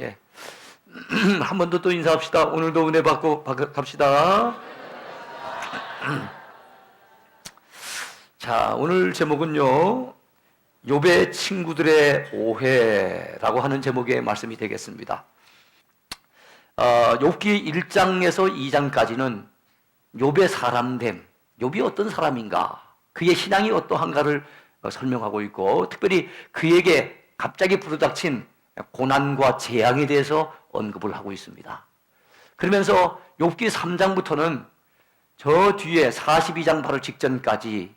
예. 한 번 더 또 인사합시다. 오늘도 은혜 받고 갑시다. 자, 오늘 제목은요, 욥의 친구들의 오해라고 하는 제목의 말씀이 되겠습니다. 욥기 1장에서 2장까지는 욥의 사람됨, 욥이 어떤 사람인가, 그의 신앙이 어떠한가를 설명하고 있고, 특별히 그에게 갑자기 부르닥친 고난과 재앙에 대해서 언급을 하고 있습니다. 그러면서 욥기 3장부터는 저 뒤에 42장 바로 직전까지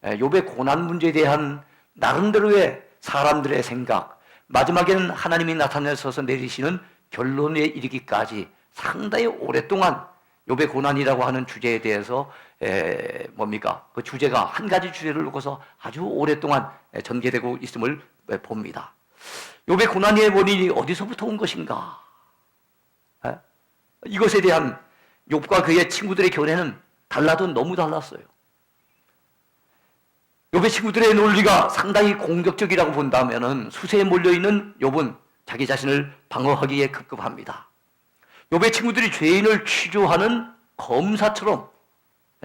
욥의 고난 문제에 대한 나름대로의 사람들의 생각, 마지막에는 하나님이 나타나셔서 내리시는 결론에 이르기까지 상당히 오랫동안 욥의 고난이라고 하는 주제에 대해서 그 주제가 한 가지 주제를 놓고서 아주 오랫동안 전개되고 있음을 봅니다. 욥의 고난의 원인이 어디서부터 온 것인가? 이것에 대한 욥과 그의 친구들의 견해는 달라도 너무 달랐어요. 욥의 친구들의 논리가 상당히 공격적이라고 본다면 수세에 몰려있는 욥은 자기 자신을 방어하기에 급급합니다. 욥의 친구들이 죄인을 취조하는 검사처럼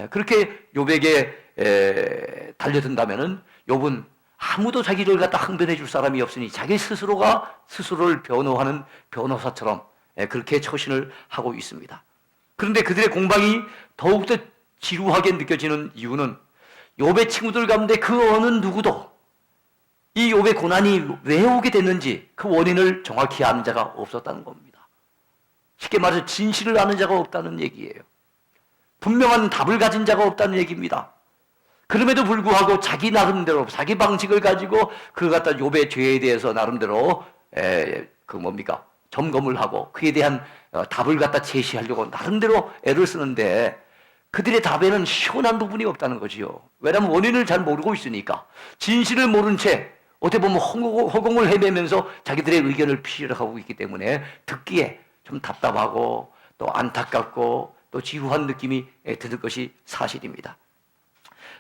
그렇게 욥에게 달려든다면 욥은 아무도 자기를 갖다 항변해 줄 사람이 없으니 자기 스스로가 스스로를 변호하는 변호사처럼 그렇게 처신을 하고 있습니다. 그런데 그들의 공방이 더욱더 지루하게 느껴지는 이유는 욥의 친구들 가운데 그 어느 누구도 이 욥의 고난이 왜 오게 됐는지 그 원인을 정확히 아는 자가 없었다는 겁니다. 쉽게 말해서 진실을 아는 자가 없다는 얘기예요. 분명한 답을 가진 자가 없다는 얘기입니다. 그럼에도 불구하고 자기 나름대로 자기 방식을 가지고 그걸 갖다 욥의 죄에 대해서 나름대로 점검을 하고 그에 대한 답을 갖다 제시하려고 나름대로 애를 쓰는데 그들의 답에는 시원한 부분이 없다는 거지요. 왜냐하면 원인을 잘 모르고 있으니까. 진실을 모른 채 어떻게 보면 허공을 헤매면서 자기들의 의견을 피력하고 있기 때문에 듣기에 좀 답답하고 또 안타깝고 또 지루한 느낌이 드는 것이 사실입니다.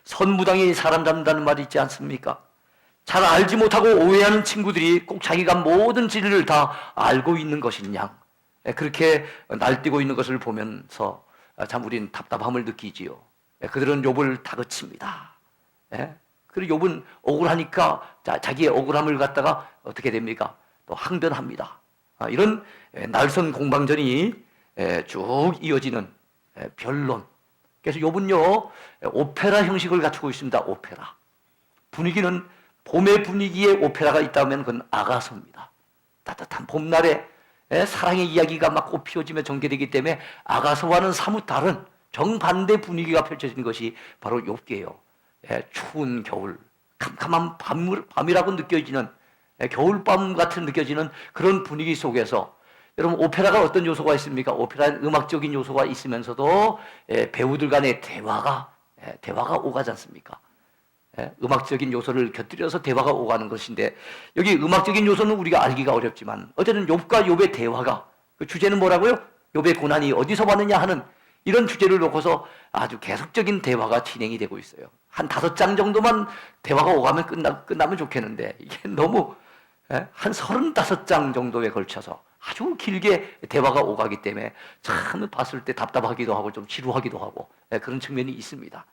선무당이 사람 잡는다는 말이 있지 않습니까? 잘 알지 못하고 오해하는 친구들이 꼭 자기가 모든 진리를 다 알고 있는 것인 양 그렇게 날뛰고 있는 것을 보면서 참 우리는 답답함을 느끼지요. 그들은 욥을 다그칩니다. 그리고 욥은 억울하니까 자기의 억울함을 갖다가 어떻게 됩니까? 또 항변합니다. 이런 날선 공방전이 쭉 이어지는 변론. 그래서 욥은요 오페라 형식을 갖추고 있습니다. 오페라. 분위기는 봄의 분위기에 오페라가 있다면 그건 아가서입니다. 따뜻한 봄날에 사랑의 이야기가 막 꽃피워지며 전개되기 때문에 아가서와는 사뭇 다른 정반대 분위기가 펼쳐진 것이 바로 욥기예요. 추운 겨울, 캄캄한 밤이라고 느껴지는 겨울밤 같은 느껴지는 그런 분위기 속에서 여러분 오페라가 어떤 요소가 있습니까? 오페라는 음악적인 요소가 있으면서도 배우들 간의 대화가 오가지 않습니까? 음악적인 요소를 곁들여서 대화가 오가는 것인데 여기 음악적인 요소는 우리가 알기가 어렵지만 어쨌든 욥과 욥의 대화가 그 주제는 뭐라고요? 욥의 고난이 어디서 왔느냐 하는 이런 주제를 놓고서 아주 계속적인 대화가 진행이 되고 있어요. 한 5장 정도만 대화가 오가면 끝나면 좋겠는데 이게 너무 한 35장 정도에 걸쳐서 아주 길게 대화가 오가기 때문에 참 봤을 때 답답하기도 하고 좀 지루하기도 하고 그런 측면이 있습니다.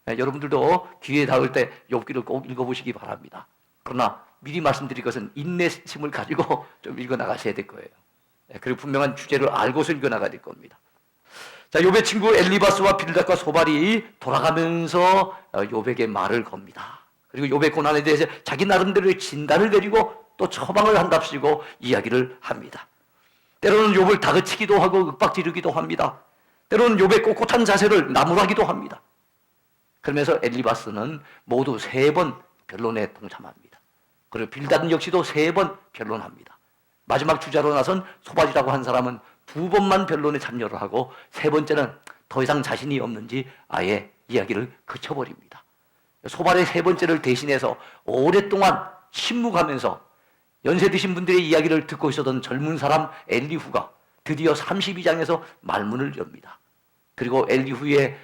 여러분들도 기회에 닿을 때 욥기를 꼭 읽어보시기 바랍니다. 그러나 미리 말씀드릴 것은 인내심을 가지고 좀 읽어나가셔야 될 거예요. 그리고 분명한 주제를 알고서 읽어나가야 될 겁니다. 자, 욥의 친구 엘리바스와 빌닷과 소발이 돌아가면서 욥에게 말을 겁니다. 그리고 욥의 고난에 대해서 자기 나름대로의 진단을 내리고 또 처방을 한답시고 이야기를 합니다. 때로는 욥을 다그치기도 하고 윽박지르기도 합니다. 때로는 욥의 꼿꼿한 자세를 나무라기도 합니다. 그러면서 엘리바스는 모두 3번 변론에 동참합니다. 그리고 빌닷은 역시도 3번 변론합니다. 마지막 주자로 나선 소발이라고 한 사람은 2번만 변론에 참여를 하고 3번째는 더 이상 자신이 없는지 아예 이야기를 그쳐버립니다. 소발의 3번째를 대신해서 오랫동안 침묵하면서 연세 드신 분들의 이야기를 듣고 있었던 젊은 사람 엘리후가 드디어 32장에서 말문을 엽니다. 그리고 엘리후의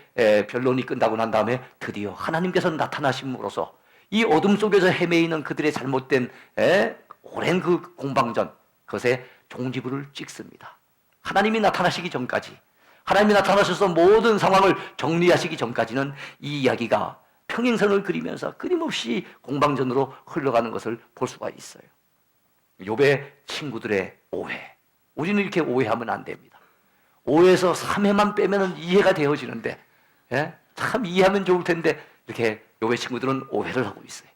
변론이 끝나고 난 다음에 드디어 하나님께서 나타나심으로써 이 어둠 속에서 헤매이는 그들의 잘못된 오랜 그 공방전 그것에 종지부를 찍습니다. 하나님이 나타나시기 전까지, 하나님이 나타나셔서 모든 상황을 정리하시기 전까지는 이 이야기가 평행선을 그리면서 끊임없이 공방전으로 흘러가는 것을 볼 수가 있어요. 욥의 친구들의 오해. 우리는 이렇게 오해하면 안 됩니다. 오해에서 3회만 빼면 이해가 되어지는데, 예? 참 이해하면 좋을 텐데 이렇게 욥의 친구들은 오해를 하고 있어요.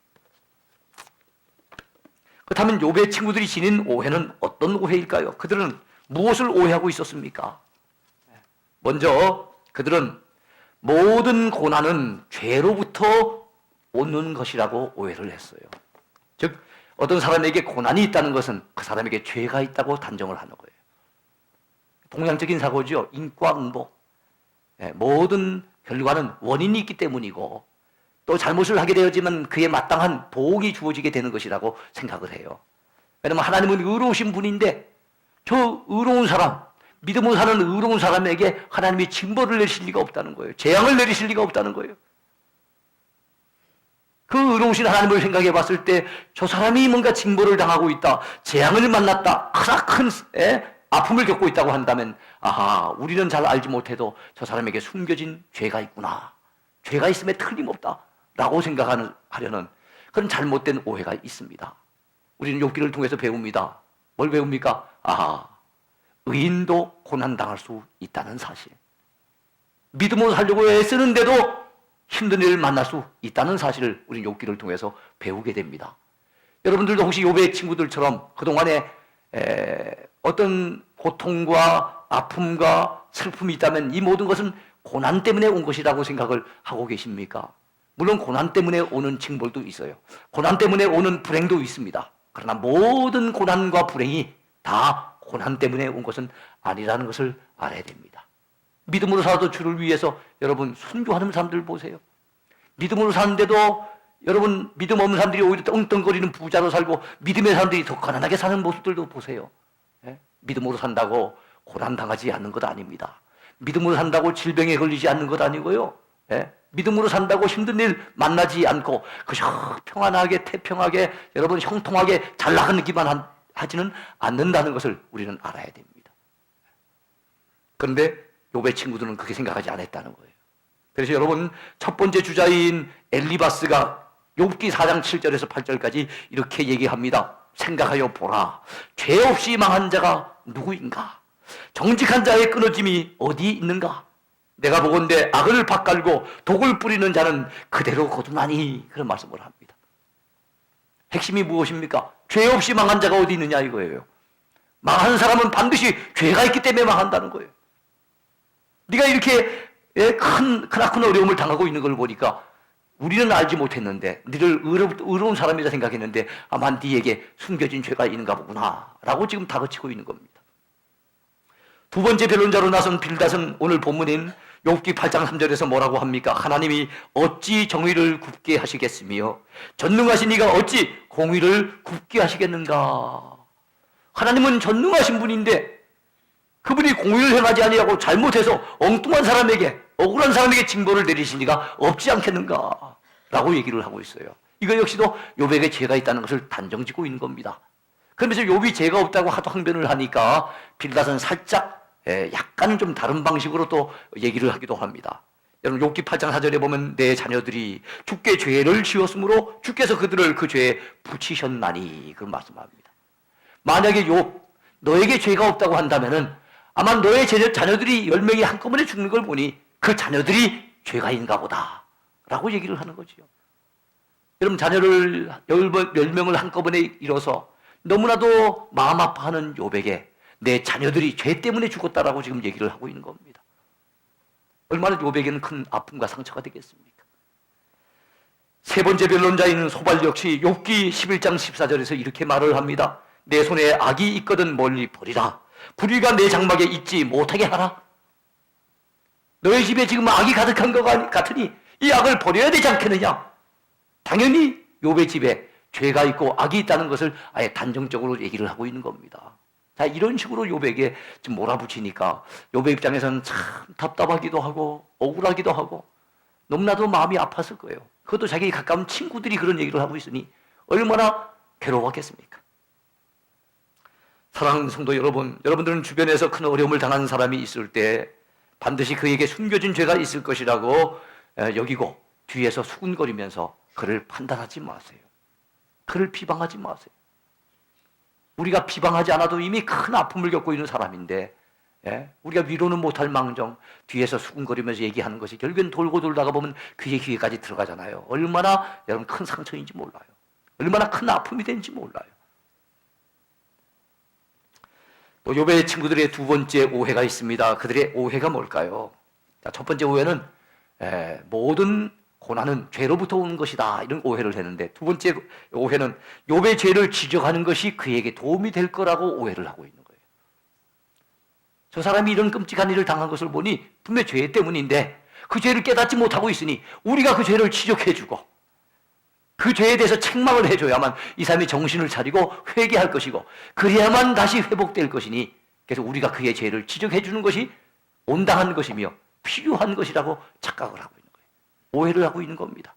그렇다면 욥의 친구들이 지닌 오해는 어떤 오해일까요? 그들은 무엇을 오해하고 있었습니까? 먼저 그들은 모든 고난은 죄로부터 오는 것이라고 오해를 했어요. 즉 어떤 사람에게 고난이 있다는 것은 그 사람에게 죄가 있다고 단정을 하는 거예요. 동양적인 사고죠. 인과응보. 모든 결과는 원인이 있기 때문이고 또 잘못을 하게 되었지만 그에 마땅한 보응이 주어지게 되는 것이라고 생각을 해요. 왜냐하면 하나님은 의로우신 분인데 저 의로운 사람, 믿음으로 사는 의로운 사람에게 하나님이 징벌을 내리실 리가 없다는 거예요. 재앙을 내리실 리가 없다는 거예요. 그 의로우신 하나님을 생각해 봤을 때 저 사람이 뭔가 징벌을 당하고 있다, 재앙을 만났다, 크나큰 아픔을 겪고 있다고 한다면 아하, 우리는 잘 알지 못해도 저 사람에게 숨겨진 죄가 있구나, 죄가 있음에 틀림없다 라고 생각하려는 그런 잘못된 오해가 있습니다. 우리는 욥기를 통해서 배웁니다. 뭘 배웁니까? 아하, 의인도 고난당할 수 있다는 사실. 믿음으로 살려고 애쓰는데도 힘든 일을 만날 수 있다는 사실을 우리는 욥기를 통해서 배우게 됩니다. 여러분들도 혹시 욥의 친구들처럼 그동안에 어떤 고통과 아픔과 슬픔이 있다면 이 모든 것은 고난 때문에 온 것이라고 생각을 하고 계십니까? 물론 고난 때문에 오는 징벌도 있어요. 고난 때문에 오는 불행도 있습니다. 그러나 모든 고난과 불행이 다 고난 때문에 온 것은 아니라는 것을 알아야 됩니다. 믿음으로 살아도 주를 위해서 여러분 순교하는 사람들 보세요. 믿음으로 사는데도 여러분 믿음 없는 사람들이 오히려 떵떵거리는 부자로 살고 믿음의 사람들이 더 가난하게 사는 모습들도 보세요. 믿음으로 산다고 고난당하지 않는 것 아닙니다. 믿음으로 산다고 질병에 걸리지 않는 것 아니고요. 믿음으로 산다고 힘든 일 만나지 않고 그저 평안하게 태평하게 여러분 형통하게 잘 나가기만 하지는 않는다는 것을 우리는 알아야 됩니다. 그런데 욥의 친구들은 그렇게 생각하지 않았다는 거예요. 그래서 여러분 첫 번째 주자인 엘리바스가 욥기 4장 7절에서 8절까지 이렇게 얘기합니다. 생각하여 보라, 죄 없이 망한 자가 누구인가? 정직한 자의 끊어짐이 어디 있는가? 내가 보건대 악을 밭갈고 독을 뿌리는 자는 그대로 거두나니, 그런 말씀을 합니다. 핵심이 무엇입니까? 죄 없이 망한 자가 어디 있느냐 이거예요. 망한 사람은 반드시 죄가 있기 때문에 망한다는 거예요. 네가 이렇게 크나큰 어려움을 당하고 있는 걸 보니까 우리는 알지 못했는데 너를 의로운 사람이라 생각했는데 아마 네에게 숨겨진 죄가 있는가 보구나 라고 지금 다그치고 있는 겁니다. 두 번째 변론자로 나선 빌닷은 오늘 본문인 욥기 8장 3절에서 뭐라고 합니까? 하나님이 어찌 정의를 굽게 하시겠으며 전능하신 이가 어찌 공의를 굽게 하시겠는가? 하나님은 전능하신 분인데 그분이 공의를 행하지 아니하고 잘못해서 엉뚱한 사람에게, 억울한 사람에게 징벌을 내리실 리가 없지 않겠는가? 라고 얘기를 하고 있어요. 이거 역시도 욥에게 죄가 있다는 것을 단정짓고 있는 겁니다. 그러면서 욥이 죄가 없다고 하도 항변을 하니까 빌닷은 살짝 약간 좀 다른 방식으로 또 얘기를 하기도 합니다. 여러분 욥기 8장 4절에 보면 내 자녀들이 주께 죄를 지었으므로 주께서 그들을 그 죄에 붙이셨나니, 그런 말씀합니다. 만약에 욥 너에게 죄가 없다고 한다면은 아마 너의 자녀들이 10명이 한꺼번에 죽는 걸 보니 그 자녀들이 죄가 있는가 보다 라고 얘기를 하는 거죠. 여러분 자녀를 10명을 한꺼번에 잃어서 너무나도 마음 아파하는 욥에게 내 자녀들이 죄 때문에 죽었다라고 지금 얘기를 하고 있는 겁니다. 얼마나 욥에게는 큰 아픔과 상처가 되겠습니까? 세 번째 변론자인 소발 역시 욥기 11장 14절에서 이렇게 말을 합니다. 내 손에 악이 있거든 멀리 버리라. 불의가 내 장막에 있지 못하게 하라. 너희 집에 지금 악이 가득한 것 같으니 이 악을 버려야 되지 않겠느냐? 당연히 욥의 집에 죄가 있고 악이 있다는 것을 아예 단정적으로 얘기를 하고 있는 겁니다. 자, 이런 식으로 욥에게 좀 몰아붙이니까 욥의 입장에서는 참 답답하기도 하고 억울하기도 하고 너무나도 마음이 아팠을 거예요. 그것도 자기 가까운 친구들이 그런 얘기를 하고 있으니 얼마나 괴로웠겠습니까? 사랑하는 성도 여러분, 여러분들은 주변에서 큰 어려움을 당한 사람이 있을 때 반드시 그에게 숨겨진 죄가 있을 것이라고 여기고 뒤에서 수군거리면서 그를 판단하지 마세요. 그를 비방하지 마세요. 우리가 비방하지 않아도 이미 큰 아픔을 겪고 있는 사람인데 우리가 위로는 못할 망정 뒤에서 수군거리면서 얘기하는 것이 결국엔 돌고 돌다가 보면 그의 귀에까지 들어가잖아요. 얼마나 여러분 큰 상처인지 몰라요. 얼마나 큰 아픔이 되는지 몰라요. 또 욥의 친구들의 두 번째 오해가 있습니다. 그들의 오해가 뭘까요? 자, 첫 번째 오해는 모든 고난은 죄로부터 오는 것이다, 이런 오해를 했는데, 두 번째 오해는 욥의 죄를 지적하는 것이 그에게 도움이 될 거라고 오해를 하고 있는 거예요. 저 사람이 이런 끔찍한 일을 당한 것을 보니 분명 죄 때문인데 그 죄를 깨닫지 못하고 있으니 우리가 그 죄를 지적해주고 그 죄에 대해서 책망을 해줘야만 이 사람이 정신을 차리고 회개할 것이고 그래야만 다시 회복될 것이니, 그래서 우리가 그의 죄를 지적해주는 것이 온당한 것이며 필요한 것이라고 착각을 하고 있는 거예요. 오해를 하고 있는 겁니다.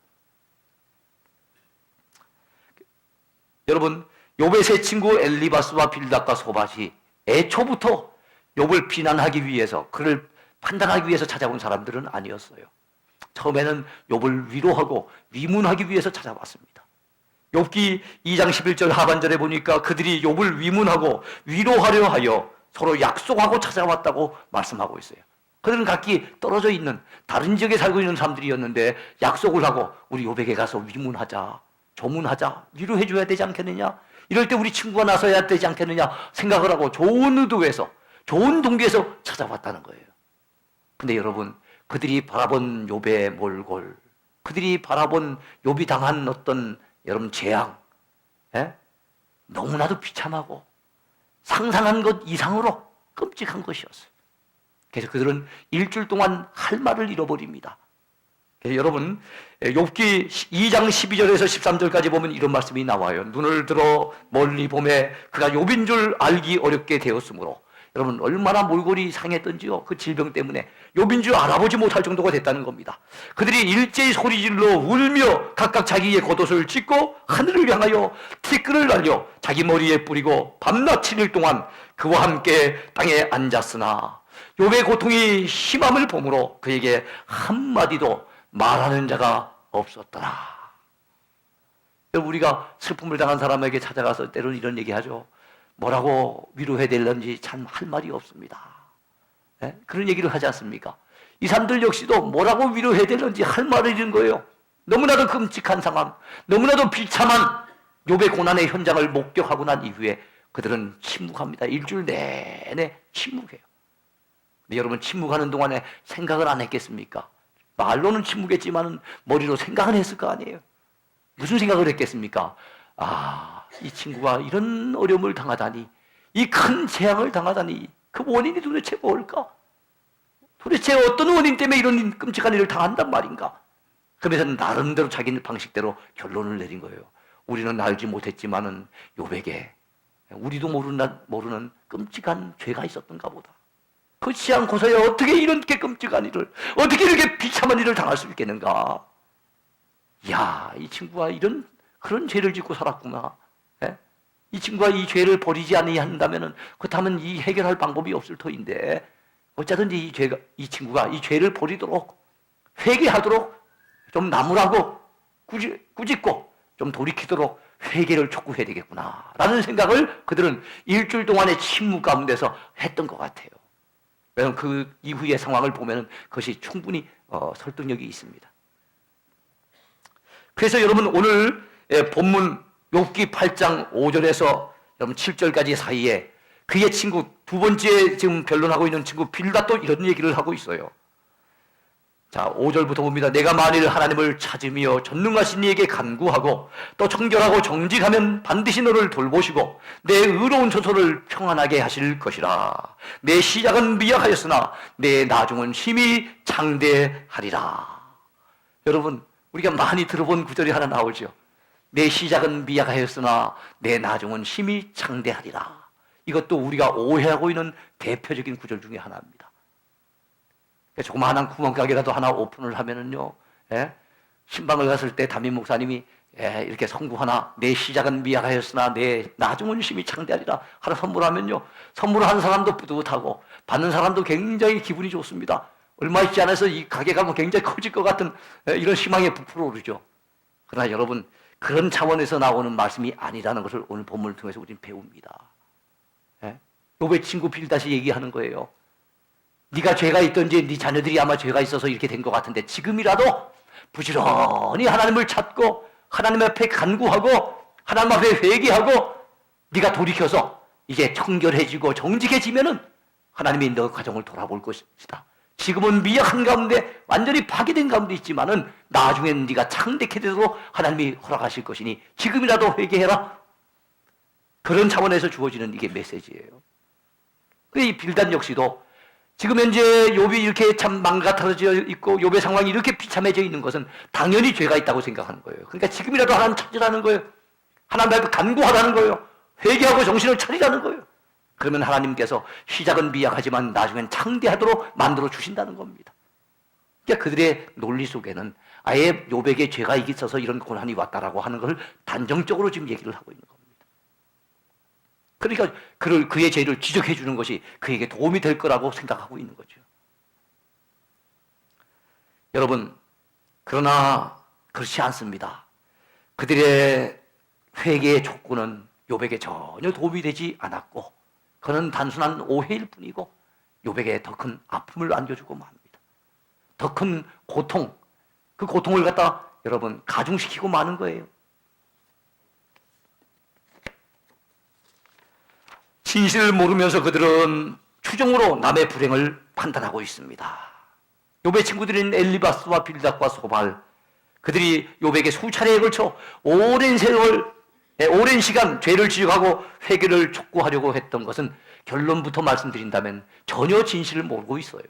여러분, 욥의 세 친구 엘리바스와 빌닷과 소밧이 애초부터 욥을 비난하기 위해서, 그를 판단하기 위해서 찾아온 사람들은 아니었어요. 처음에는 욥을 위로하고 위문하기 위해서 찾아왔습니다. 욥기 2장 11절 하반절에 보니까 그들이 욥을 위문하고 위로하려 하여 서로 약속하고 찾아왔다고 말씀하고 있어요. 그들은 각기 떨어져 있는 다른 지역에 살고 있는 사람들이었는데 약속을 하고 우리 욥에게 가서 위문하자, 조문하자, 위로해줘야 되지 않겠느냐, 이럴 때 우리 친구가 나서야 되지 않겠느냐 생각을 하고 좋은 의도에서, 좋은 동기에서 찾아왔다는 거예요. 근데 여러분, 그들이 바라본 욥의 몰골, 그들이 바라본 욥이 당한 어떤 여러분 재앙, 너무나도 비참하고 상상한 것 이상으로 끔찍한 것이었어요. 그래서 그들은 일주일 동안 할 말을 잃어버립니다. 그래서 여러분, 욥기 2장 12절에서 13절까지 보면 이런 말씀이 나와요. 눈을 들어 멀리 보매 그가 욥인 줄 알기 어렵게 되었으므로. 여러분, 얼마나 몰골이 상했던지요. 그 질병 때문에 욥인 줄 알아보지 못할 정도가 됐다는 겁니다. 그들이 일제히 소리질러 울며 각각 자기의 겉옷을 찢고 하늘을 향하여 티끌을 날려 자기 머리에 뿌리고 밤낮 7일 동안 그와 함께 땅에 앉았으나 욥의 고통이 심함을 보므로 그에게 한마디도 말하는 자가 없었더라. 우리가 슬픔을 당한 사람에게 찾아가서 때로는 이런 얘기하죠. 뭐라고 위로해야 될는지 참 할 말이 없습니다. 그런 얘기를 하지 않습니까? 이 사람들 역시도 뭐라고 위로해야 될는지 할 말을 잃은 거예요. 너무나도 끔찍한 상황, 너무나도 비참한 욥의 고난의 현장을 목격하고 난 이후에 그들은 침묵합니다. 일주일 내내 침묵해요. 근데 여러분, 침묵하는 동안에 생각을 안 했겠습니까? 말로는 침묵했지만 머리로 생각은 했을 거 아니에요. 무슨 생각을 했겠습니까? 이 친구가 이런 어려움을 당하다니, 이 큰 재앙을 당하다니, 그 원인이 도대체 뭘까? 도대체 어떤 원인 때문에 이런 끔찍한 일을 당한단 말인가? 그러면서 나름대로 자기 방식대로 결론을 내린 거예요. 우리는 알지 못했지만은 욥에게 우리도 모르는 끔찍한 죄가 있었던가 보다. 그렇지 않고서야 어떻게 이렇게 끔찍한 일을, 어떻게 이렇게 비참한 일을 당할 수 있겠는가? 야, 이 친구가 그런 죄를 짓고 살았구나. 이 친구가 이 죄를 버리지 아니한다면은, 그렇다면 이 해결할 방법이 없을 터인데, 어쩌든지 이 친구가 이 죄를 버리도록, 회개하도록, 좀 나무라고 꾸짖고 좀 돌이키도록 회개를 촉구해야 되겠구나 라는 생각을 그들은 일주일 동안의 침묵 가운데서 했던 것 같아요. 왜냐하면 그 이후의 상황을 보면 그것이 충분히 설득력이 있습니다. 그래서 여러분, 오늘 본문 욥기 8장 5절에서 여러분 7절까지 사이에 그의 친구, 두 번째 지금 변론하고 있는 친구 빌닷도 이런 얘기를 하고 있어요. 자, 5절부터 봅니다. 내가 만일 하나님을 찾으며 전능하신 이에게 간구하고 또 청결하고 정직하면 반드시 너를 돌보시고 내 의로운 처소를 평안하게 하실 것이라. 내 시작은 미약하였으나 내 나중은 힘이 장대하리라. 여러분, 우리가 많이 들어본 구절이 하나 나오죠. 내 시작은 미약하였으나 내 나중은 힘이 장대하리라. 이것도 우리가 오해하고 있는 대표적인 구절 중에 하나입니다. 조그마한 구멍가게라도 하나 오픈을 하면은요, 신방을 갔을 때 담임 목사님이 이렇게 성구하나 내 시작은 미약하였으나 내 나중은 심히 창대하리라 하나 선물하면요, 선물한 사람도 뿌듯하고 받는 사람도 굉장히 기분이 좋습니다. 얼마 있지 않아서 이 가게가 굉장히 커질 것 같은 이런 희망에 부풀어 오르죠. 그러나 여러분, 그런 차원에서 나오는 말씀이 아니라는 것을 오늘 본문을 통해서 우리는 배웁니다. 욥의 친구 빌닷이 얘기하는 거예요. 네가 죄가 있든지 네 자녀들이 아마 죄가 있어서 이렇게 된 것 같은데 지금이라도 부지런히 하나님을 찾고 하나님 앞에 간구하고 하나님 앞에 회개하고 네가 돌이켜서 이제 청결해지고 정직해지면은 하나님이 너 가정을 돌아볼 것이다. 지금은 미약한 가운데 완전히 파괴된 가운데 있지만은 나중에는 네가 창대케 되도록 하나님이 허락하실 것이니 지금이라도 회개해라. 그런 차원에서 주어지는 이게 메시지예요. 이 빌닷 역시도 지금 현재 욥이 이렇게 참 망가뜨려져 있고 욥의 상황이 이렇게 비참해져 있는 것은 당연히 죄가 있다고 생각하는 거예요. 그러니까 지금이라도 하나님 찾으라는 거예요. 하나님 앞에 간구하라는 거예요. 회개하고 정신을 차리라는 거예요. 그러면 하나님께서 시작은 미약하지만 나중엔 창대하도록 만들어 주신다는 겁니다. 그러니까 그들의 논리 속에는 아예 욥에게 죄가 있어서 이런 고난이 왔다라고 하는 것을 단정적으로 지금 얘기를 하고 있는 겁니다. 그러니까 그의 죄를 지적해 주는 것이 그에게 도움이 될 거라고 생각하고 있는 거죠. 여러분, 그러나 그렇지 않습니다. 그들의 회개의 촉구는 욥에게 전혀 도움이 되지 않았고 그는 단순한 오해일 뿐이고 욥에게 더 큰 아픔을 안겨주고 맙니다. 더 큰 고통, 그 고통을 갖다 여러분 가중시키고 마는 거예요. 진실을 모르면서 그들은 추정으로 남의 불행을 판단하고 있습니다. 욥의 친구들인 엘리바스와 빌닷과 소발, 그들이 욥에게 수차례에 걸쳐 오랜 세월, 오랜 시간 죄를 지적하고 회개를 촉구하려고 했던 것은 결론부터 말씀드린다면 전혀 진실을 모르고 있어요.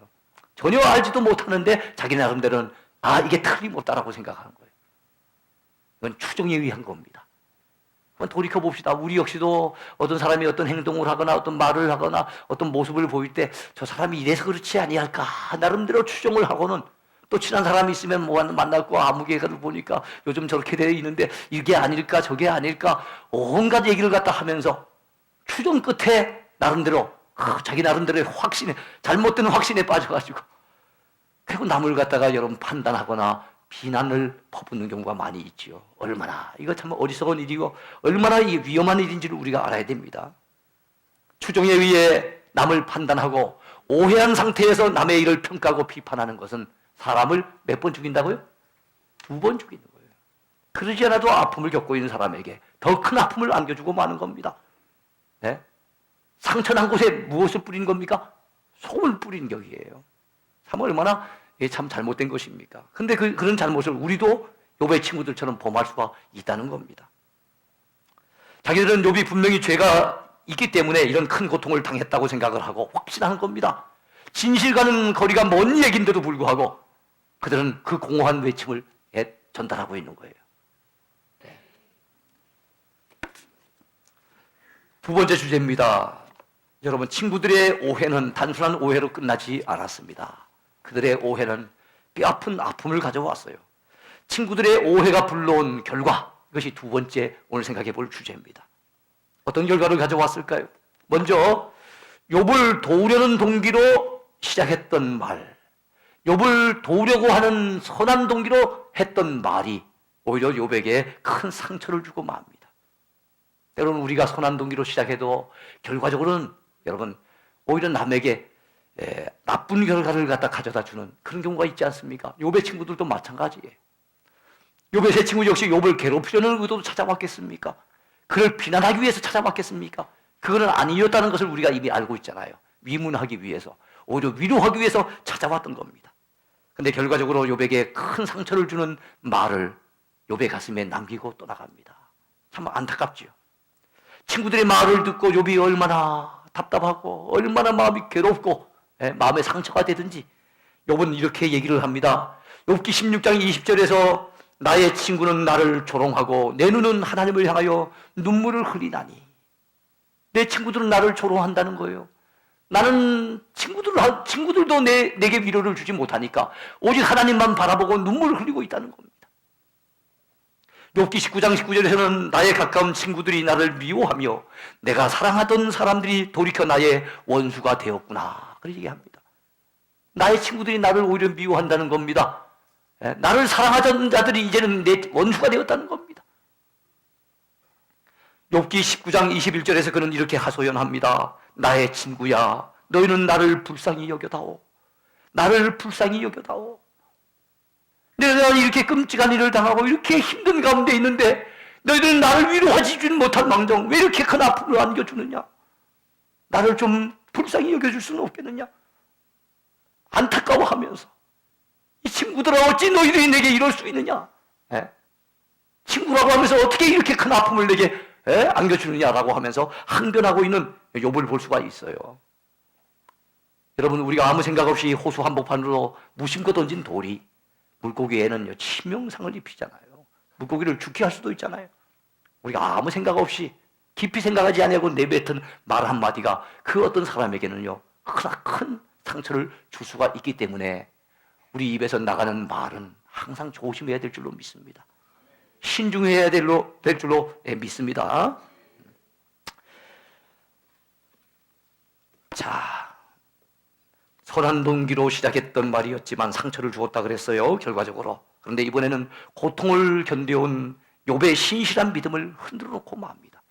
전혀 알지도 못하는데 자기 나름대로는 이게 틀림없다라고 생각하는 거예요. 이건 추정에 의한 겁니다. 한번 돌이켜봅시다. 우리 역시도 어떤 사람이 어떤 행동을 하거나 어떤 말을 하거나 어떤 모습을 보일 때 저 사람이 이래서 그렇지 아니할까 나름대로 추정을 하고는 또 친한 사람이 있으면 만났고 아무개를 보니까 요즘 저렇게 되어 있는데 이게 아닐까 저게 아닐까 온갖 얘기를 갖다 하면서 추정 끝에 나름대로 자기 나름대로의 확신에 잘못된 확신에 빠져가지고 결국 남을 갖다가 여러분 판단하거나 비난을 퍼붓는 경우가 많이 있지요. 얼마나 이거 참 어리석은 일이고 얼마나 이게 위험한 일인지를 우리가 알아야 됩니다. 추정에 의해 남을 판단하고 오해한 상태에서 남의 일을 평가하고 비판하는 것은 사람을 몇 번 죽인다고요? 2번 죽이는 거예요. 그러지 않아도 아픔을 겪고 있는 사람에게 더 큰 아픔을 안겨주고 마는 겁니다. 네? 상처난 곳에 무엇을 뿌린 겁니까? 소금을 뿌린 격이에요. 참 얼마나 참 잘못된 것입니까? 근데 그런 잘못을 우리도 욥의 친구들처럼 범할 수가 있다는 겁니다. 자기들은 욥이 분명히 죄가 있기 때문에 이런 큰 고통을 당했다고 생각을 하고 확신하는 겁니다. 진실과는 거리가 먼 얘기인데도 불구하고 그들은 그 공허한 외침을 전달하고 있는 거예요. 네. 두 번째 주제입니다. 여러분, 친구들의 오해는 단순한 오해로 끝나지 않았습니다. 그들의 오해는 뼈아픈 아픔을 가져왔어요. 친구들의 오해가 불러온 결과, 이것이 두 번째 오늘 생각해 볼 주제입니다. 어떤 결과를 가져왔을까요? 먼저 욥을 도우려는 동기로 시작했던 말, 욥을 도우려고 하는 선한 동기로 했던 말이 오히려 욥에게 큰 상처를 주고 맙니다. 때로는 우리가 선한 동기로 시작해도 결과적으로는 여러분 오히려 남에게 나쁜 결과를 갖다 가져다 주는 그런 경우가 있지 않습니까? 욥의 친구들도 마찬가지예요. 욥의 세 친구 역시 욥을 괴롭히려는 의도로 찾아왔겠습니까? 그를 비난하기 위해서 찾아왔겠습니까? 그거는 아니었다는 것을 우리가 이미 알고 있잖아요. 위문하기 위해서, 오히려 위로하기 위해서 찾아왔던 겁니다. 근데 결과적으로 욥에게 큰 상처를 주는 말을 욥의 가슴에 남기고 떠나갑니다. 참 안타깝지요. 친구들의 말을 듣고 욥이 얼마나 답답하고 얼마나 마음이 괴롭고 마음에 상처가 되든지 욥은 이렇게 얘기를 합니다. 욥기 16장 20절에서 나의 친구는 나를 조롱하고 내 눈은 하나님을 향하여 눈물을 흘리나니. 내 친구들은 나를 조롱한다는 거예요. 나는 친구들도 내게 위로를 주지 못하니까 오직 하나님만 바라보고 눈물을 흘리고 있다는 겁니다. 욥기 19장 19절에서는 나의 가까운 친구들이 나를 미워하며 내가 사랑하던 사람들이 돌이켜 나의 원수가 되었구나. 그렇게 얘기합니다. 나의 친구들이 나를 오히려 미워한다는 겁니다. 나를 사랑하던 자들이 이제는 내 원수가 되었다는 겁니다. 욥기 19장 21절에서 그는 이렇게 하소연합니다. 나의 친구야, 너희는 나를 불쌍히 여겨다오. 나를 불쌍히 여겨다오. 내가 이렇게 끔찍한 일을 당하고 이렇게 힘든 가운데 있는데 너희들은 나를 위로하지 못한 망정 왜 이렇게 큰 아픔을 안겨주느냐? 나를 좀 불쌍히 여겨줄 수는 없겠느냐? 안타까워하면서 이 친구들아 어찌 너희들이 내게 이럴 수 있느냐? 친구라고 하면서 어떻게 이렇게 큰 아픔을 내게 안겨주느냐라고 하면서 항변하고 있는 욥을 볼 수가 있어요. 여러분, 우리가 아무 생각 없이 호수 한복판으로 무심코 던진 돌이 물고기에는요 치명상을 입히잖아요. 물고기를 죽게 할 수도 있잖아요. 우리가 아무 생각 없이 깊이 생각하지 않고 내뱉은 말 한마디가 그 어떤 사람에게는요 큰 상처를 줄 수가 있기 때문에 우리 입에서 나가는 말은 항상 조심해야 될 줄로 믿습니다. 신중해야 될 줄로 믿습니다. 자, 선한 동기로 시작했던 말이었지만 상처를 주었다 그랬어요, 결과적으로. 그런데 이번에는 고통을 견뎌온 욥의 신실한 믿음을 흔들어 놓고 맙니다.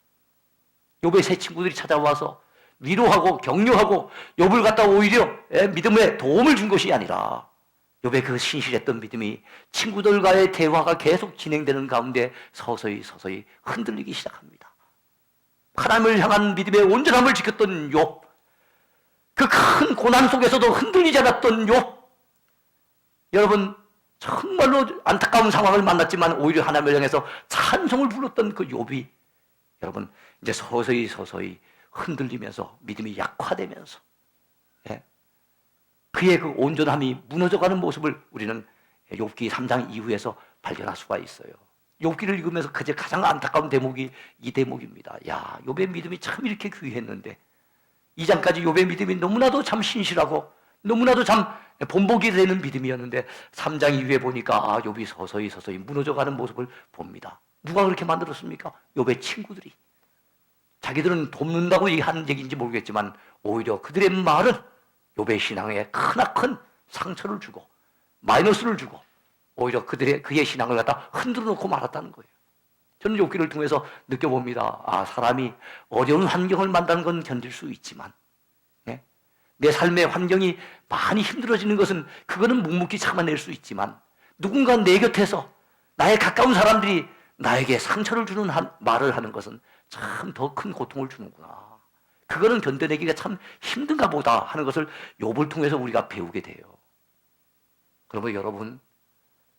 욥의 새 친구들이 찾아와서 위로하고 격려하고 욥을 갖다 오히려 믿음에 도움을 준 것이 아니라 욥의 그 신실했던 믿음이 친구들과의 대화가 계속 진행되는 가운데 서서히 흔들리기 시작합니다. 하나님을 향한 믿음의 온전함을 지켰던 욥, 그 큰 고난 속에서도 흔들리지 않았던 욥, 여러분 정말로 안타까운 상황을 만났지만 오히려 하나님을 향해서 찬송을 불렀던 그 욥이 여러분 이제 서서히 흔들리면서 믿음이 약화되면서 그의 그 온전함이 무너져가는 모습을 우리는 욥기 3장 이후에서 발견할 수가 있어요. 욥기를 읽으면서 가장 안타까운 대목이 이 대목입니다. 야, 욥의 믿음이 참 이렇게 귀했는데 2장까지 욥의 믿음이 너무나도 참 신실하고 너무나도 참 본보기 되는 믿음이었는데 3장 이후에 보니까 욥이 서서히 무너져가는 모습을 봅니다. 누가 그렇게 만들었습니까? 욥의 친구들이. 자기들은 돕는다고 한 얘기인지 모르겠지만 오히려 그들의 말은 욥의 신앙에 크나큰 상처를 주고 마이너스를 주고 오히려 그의 신앙을 갖다 흔들어 놓고 말았다는 거예요. 저는 욥기를 통해서 느껴봅니다. 사람이 어려운 환경을 만나는 건 견딜 수 있지만 내 삶의 환경이 많이 힘들어지는 것은 그거는 묵묵히 참아낼 수 있지만 누군가 내 곁에서 나의 가까운 사람들이 나에게 상처를 주는 말을 하는 것은 참 더 큰 고통을 주는구나. 그거는 견뎌내기가 참 힘든가 보다 하는 것을 욥을 통해서 우리가 배우게 돼요. 그러면 여러분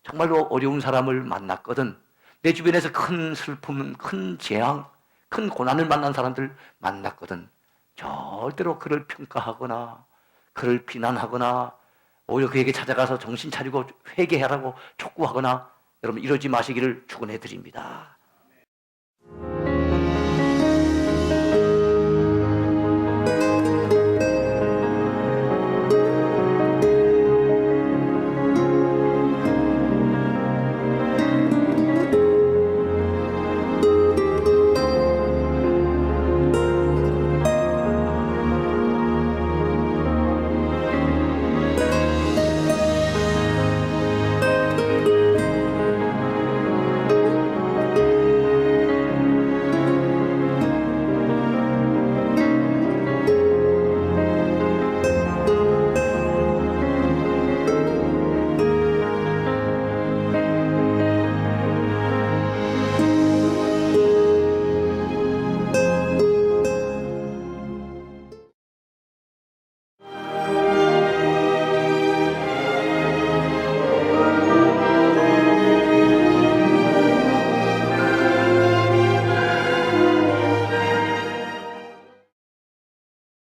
정말로 어려운 사람을 만났거든 내 주변에서 큰 슬픔, 큰 재앙, 큰 고난을 만난 사람들 만났거든 절대로 그를 평가하거나 그를 비난하거나 오히려 그에게 찾아가서 정신 차리고 회개하라고 촉구하거나 여러분 이러지 마시기를 축원해 드립니다.